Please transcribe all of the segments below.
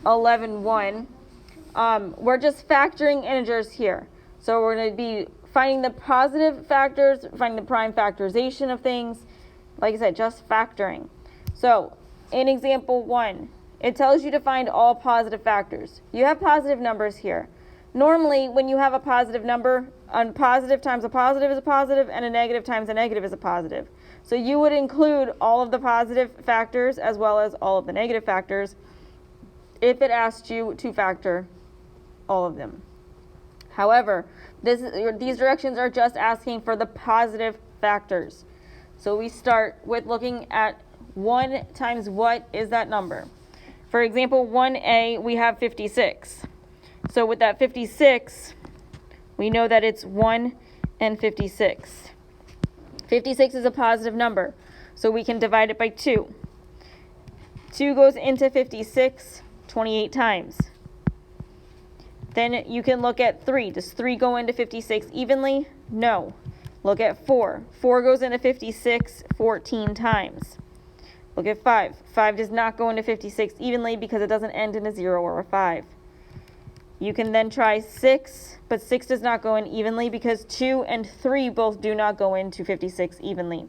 11, 1. We're just factoring integers here. So we're going to be finding the positive factors, finding the prime factorization of things. Like I said, just factoring. So in example 1, it tells you to find all positive factors. You have positive numbers here. Normally, when you have a positive number, a positive times a positive is a positive, and a negative times a negative is a positive. So you would include all of the positive factors as well as all of the negative factors if it asked you to factor all of them. However, these directions are just asking for the positive factors. So we start with looking at 1 times what is that number. For example, 1a, we have 56. So with that 56, we know that it's 1 and 56. 56 is a positive number, so we can divide it by 2. 2 goes into 56 28 times. Then you can look at 3. Does 3 go into 56 evenly? No. Look at 4. 4 goes into 56 14 times. Look at 5. 5 does not go into 56 evenly because it doesn't end in a 0 or a 5. You can then try 6, but 6 does not go in evenly because 2 and 3 both do not go into 56 evenly.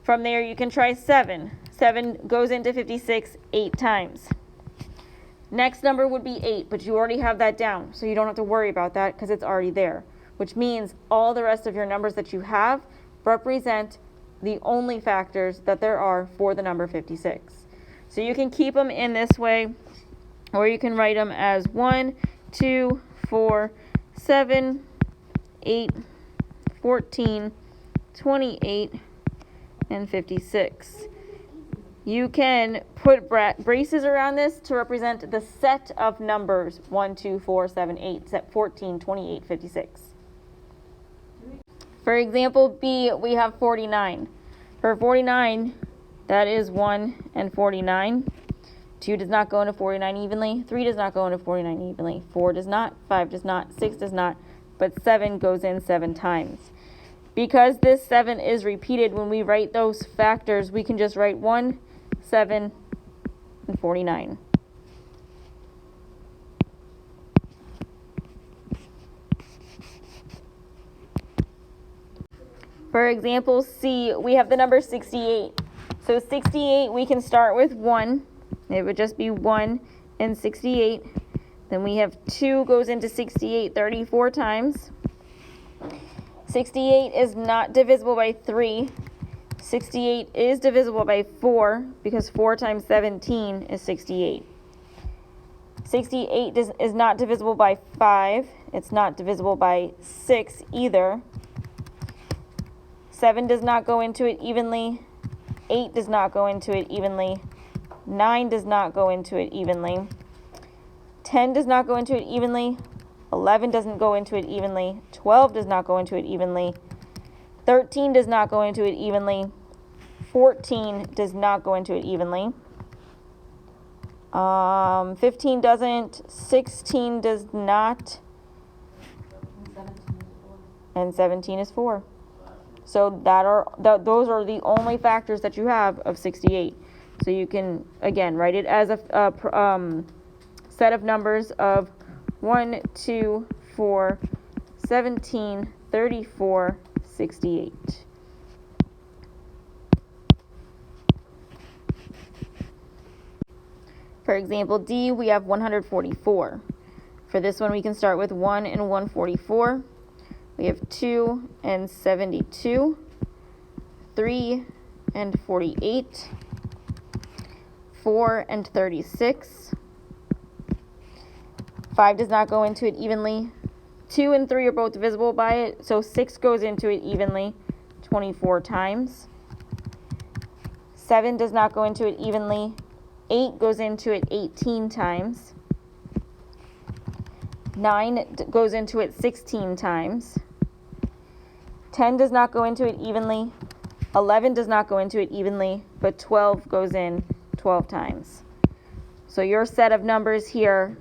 From there, you can try 7. 7 goes into 56 8 times. Next number would be 8, but you already have that down, so you don't have to worry about that because it's already there, which means all the rest of your numbers that you have represent the only factors that there are for the number 56. So you can keep them in this way, or you can write them as 1, 2, 4, 7, 8, 14, 28, and 56. You can put braces around this to represent the set of numbers 1, 2, 4, 7, 8, set 14, 28, 56. For example B, we have 49. For 49, that is 1 and 49. 2 does not go into 49 evenly. 3 does not go into 49 evenly. 4 does not. 5 does not. 6 does not. But 7 goes in 7 times. Because this 7 is repeated, when we write those factors, we can just write 1, 7, and 49. For example C, we have the number 68. So 68, we can start with 1. It would just be 1 and 68. Then we have 2 goes into 68 34 times. 68 is not divisible by 3. 68 is divisible by 4 because 4 times 17 is 68. 68 is not divisible by 5. It's not divisible by 6 either. 7 does not go into it evenly. 8 does not go into it evenly. 9 does not go into it evenly. 10 does not go into it evenly. 11 doesn't go into it evenly. 12 does not go into it evenly. 13 does not go into it evenly. 14 does not go into it evenly. 15 doesn't. 16 does not. And 17 is 4. So those are the only factors that you have of 68. So you can, again, write it as a set of numbers of 1, 2, 4, 17, 34, 68. For example D, we have 144. For this one, we can start with 1 and 144. We have 2 and 72, 3 and 48, 4 and 36. 5 does not go into it evenly. 2 and 3 are both divisible by it, so 6 goes into it evenly 24 times. 7 does not go into it evenly. 8 goes into it 18 times. 9 goes into it 16 times. 10 does not go into it evenly. 11 does not go into it evenly, but 12 goes in 12 times. So your set of numbers here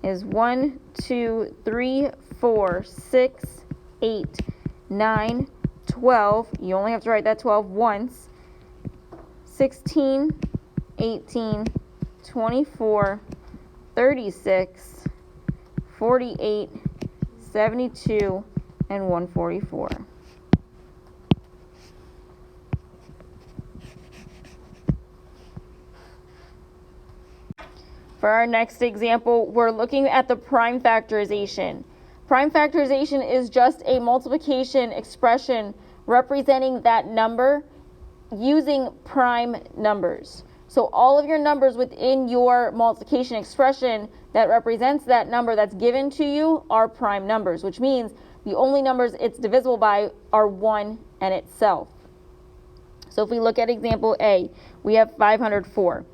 is 1, 2, 3, 4, 6, 8, 9, 12. You only have to write that 12 once. 16, 18, 24, 36, 48, 72, and 144. For our next example, we're looking at the prime factorization. Prime factorization is just a multiplication expression representing that number using prime numbers. So all of your numbers within your multiplication expression that represents that number that's given to you are prime numbers, which means the only numbers it's divisible by are 1 and itself. So if we look at example A, we have 504.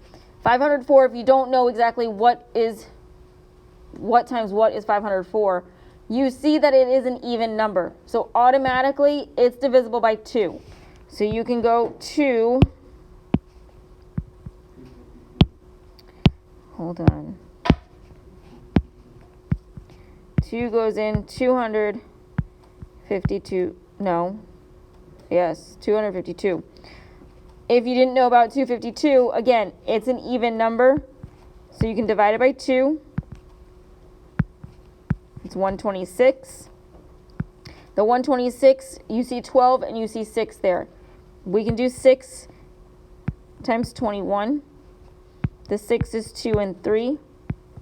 504, if you don't know exactly what times what is 504, you see that it is an even number. So automatically it's divisible by 2. So you can go 2, hold on, 2 goes in 252, no, yes, 252. If you didn't know about 252, again, it's an even number, so you can divide it by 2. It's 126. The 126, you see 12 and you see 6 there. We can do 6 times 21. The 6 is 2 and 3.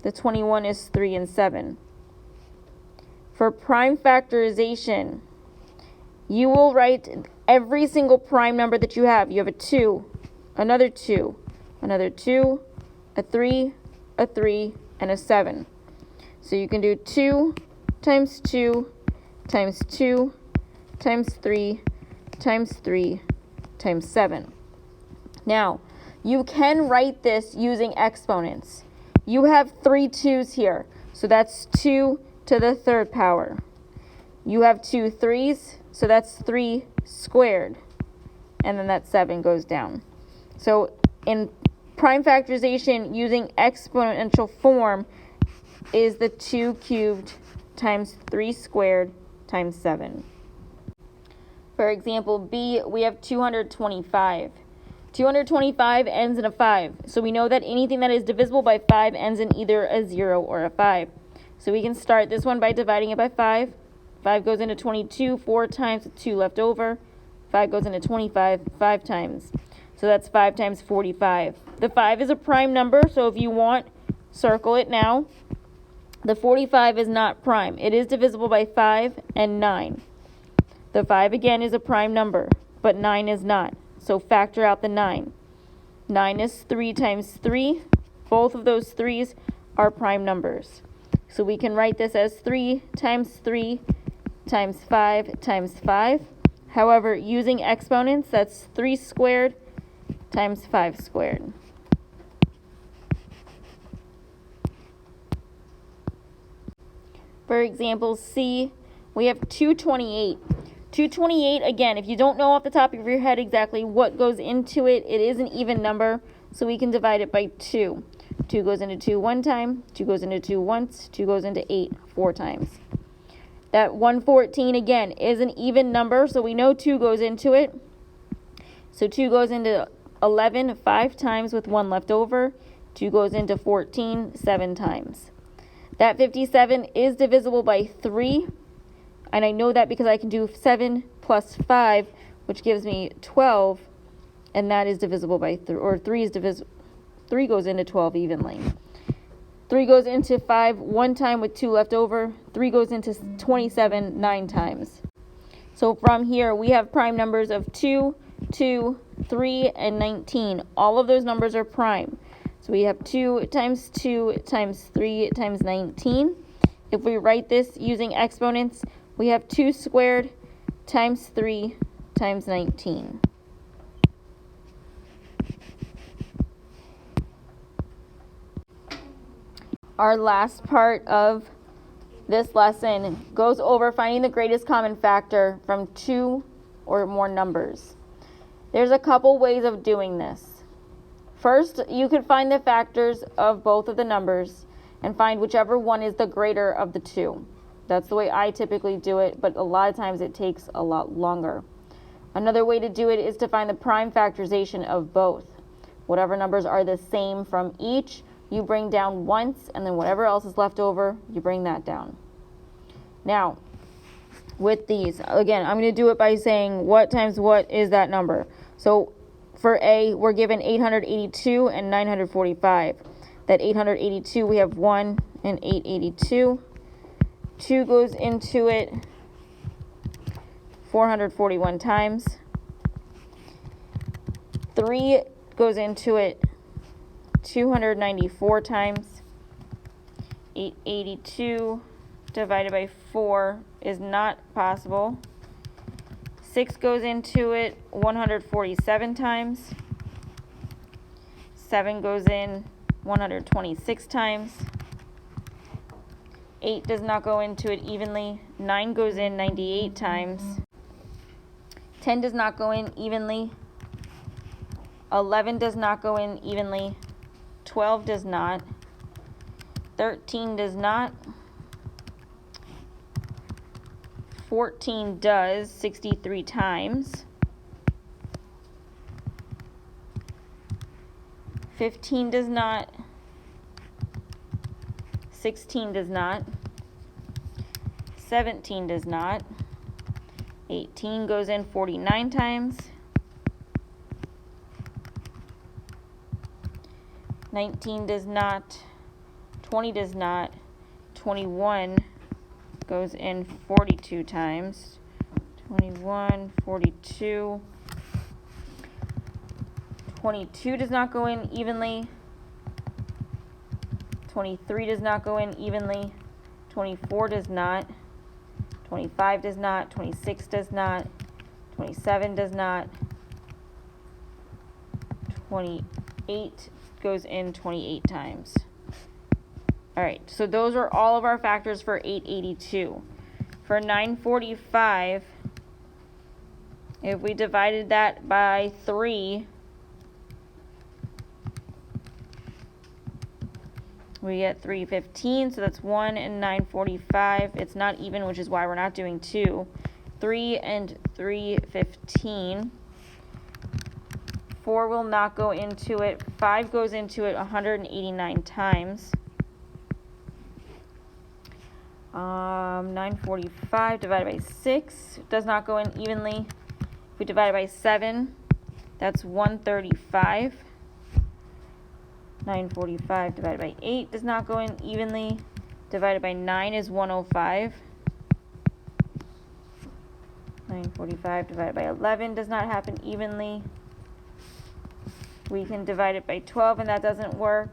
The 21 is 3 and 7. For prime factorization, you will write every single prime number that you have. You have a 2, another 2, another 2, a 3, a 3, and a 7. So you can do 2 times 2 times 2 times 3 times 3 times 7. Now, you can write this using exponents. You have 3 2's here, so that's 2 to the third power. You have 2 3's, so that's 3 squared, and then that 7 goes down. So in prime factorization, using exponential form is the 2 cubed times 3 squared times 7. For example B, we have 225. 225 ends in a 5, so we know that anything that is divisible by 5 ends in either a 0 or a 5. So we can start this one by dividing it by 5. 5 goes into 22 4 times with 2 left over. 5 goes into 25 5 times. So that's 5 times 45. The 5 is a prime number, so if you want, circle it now. The 45 is not prime. It is divisible by 5 and 9. The 5 again is a prime number, but 9 is not. So factor out the 9. 9 is 3 times 3. Both of those 3's are prime numbers. So we can write this as 3 times 3 times 5 times 5. However, using exponents, that's 3 squared times 5 squared. For example C, we have 228. 228, again, if you don't know off the top of your head exactly what goes into it, it is an even number, so we can divide it by 2. 2 goes into 2 one time, 2 goes into 2 once, 2 goes into 8 4 times. That 114, again, is an even number, so we know 2 goes into it. So 2 goes into 11 5 times with 1 left over. 2 goes into 14 7 times. That 57 is divisible by 3. And I know that because I can do 7 plus 5, which gives me 12, and that is divisible by 3, or 3 is divisible. 3 goes into 12 evenly. 3 goes into 5 one time with 2 left over. 3 goes into 27 9 times. So from here, we have prime numbers of 2, 2, 3, and 19. All of those numbers are prime. So we have 2 times 2 times 3 times 19. If we write this using exponents, we have 2 squared times 3 times 19. Our last part of this lesson goes over finding the greatest common factor from 2 or more numbers. There's a couple ways of doing this. First, you could find the factors of both of the numbers and find whichever one is the greater of the 2. That's the way I typically do it, but a lot of times it takes a lot longer. Another way to do it is to find the prime factorization of both. Whatever numbers are the same from each, you bring down once, and then whatever else is left over, you bring that down. Now, with these, again, I'm going to do it by saying what times what is that number. So for A, we're given 882 and 945. That 882, we have 1 and 882. 2 goes into it 441 times. 3 goes into it 294 times. 882 divided by 4 is not possible. 6 goes into it 147 times. 7 goes in 126 times. 8 does not go into it evenly. 9 goes in 98 times. 10 does not go in evenly. 11 does not go in evenly. 12 does not. 13 does not. 14 does 63 times. 15 does not. 16 does not. 17 does not. 18 goes in 49 times. 19 does not. 20 does not. 21 goes in 42 times. 21, 42. 22 does not go in evenly. 23 does not go in evenly. 24 does not. 25 does not. 26 does not. 27 does not. 28 goes in 28 times. All right, so those are all of our factors for 882. For 945, if we divided that by 3, we get 315, so that's 1 and 945. It's not even, which is why we're not doing 2. 3 and 315. 4 will not go into it. 5 goes into it 189 times. 945 divided by 6 does not go in evenly. If we divide it by 7, that's 135. 945 divided by 8 does not go in evenly. Divided by 9 is 105. 945 divided by 11 does not happen evenly. We can divide it by 12 and that doesn't work.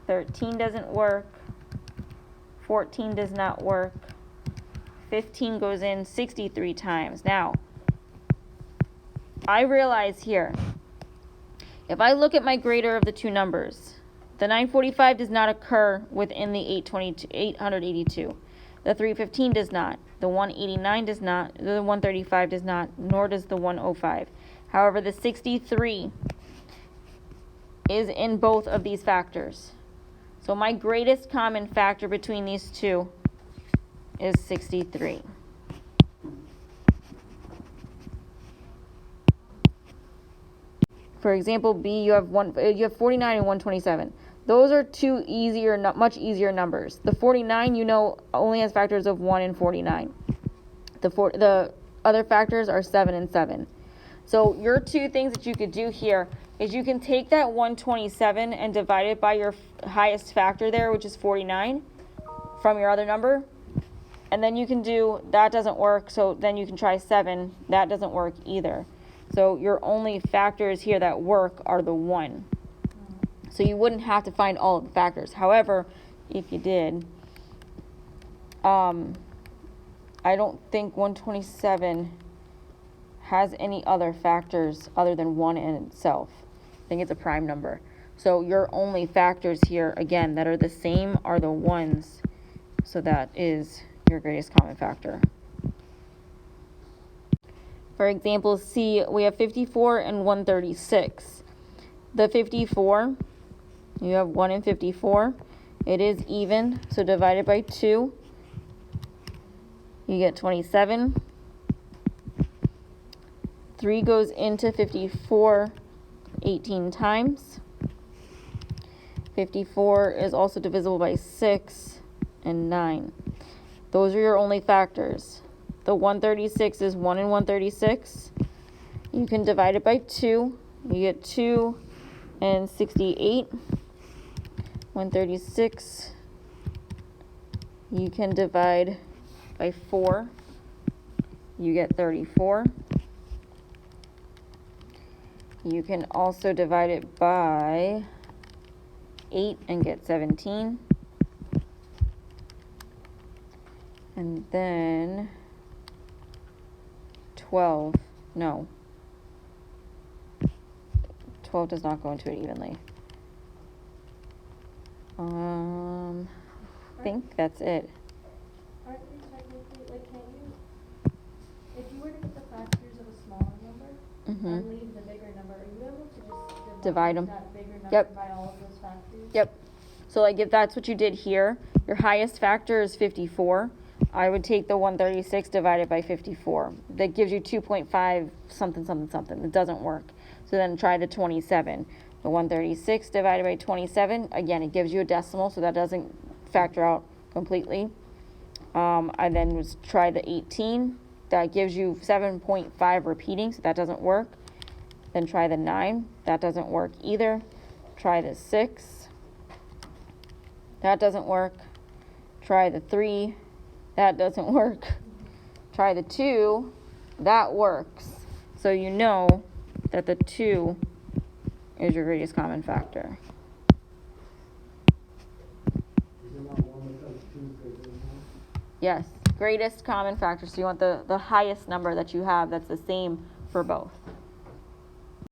13 doesn't work. 14 does not work. 15 goes in 63 times. Now, I realize here, if I look at my greater of the two numbers, the 945 does not occur within the 882. The 315 does not. The 189 does not. The 135 does not, nor does the 105. However, the 63 is in both of these factors. So my greatest common factor between these two is 63. For example, B, you have 49 and 127. Those are two much easier numbers. The 49, only has factors of 1 and 49. The other factors are 7 and 7. So your two things that you could do here is you can take that 127 and divide it by your highest factor there, which is 49, from your other number. And then you can do, that doesn't work, so then you can try 7. That doesn't work either. So your only factors here that work are the 1. So you wouldn't have to find all of the factors. However, if you did, I don't think 127 has any other factors other than 1 in itself. I think it's a prime number. So your only factors here, again, that are the same are the 1s. So that is your greatest common factor. For example, C, we have 54 and 136. The 54, you have 1 and 54. It is even, so divided by 2, you get 27. 3 goes into 54 18 times. 54 is also divisible by 6 and 9. Those are your only factors. The 136 is 1 and 136. You can divide it by 2. You get 2 and 68. 136. You can divide by 4. You get 34. You can also divide it by 8 and get 17. And then 12. No. 12 does not go into it evenly. I think that's it. Aren't we technically, like, can't you, if you were to get the factors of a smaller number and leave the bigger number, are you able to just Divide them. that bigger number Yep. by all of those factors? Yep. So like if that's what you did here, your highest factor is 54. I would take the 136 divided by 54. That gives you 2.5 something, something, something. It doesn't work. So then try the 27. The 136 divided by 27, again, it gives you a decimal, so that doesn't factor out completely. I then was try the 18. That gives you 7.5 repeating, so that doesn't work. Then try the 9. That doesn't work either. Try the 6. That doesn't work. Try the 3. That doesn't work. Try the 2. That works. So you know that the 2 is your greatest common factor. Yes, greatest common factor. So you want the highest number that you have that's the same for both.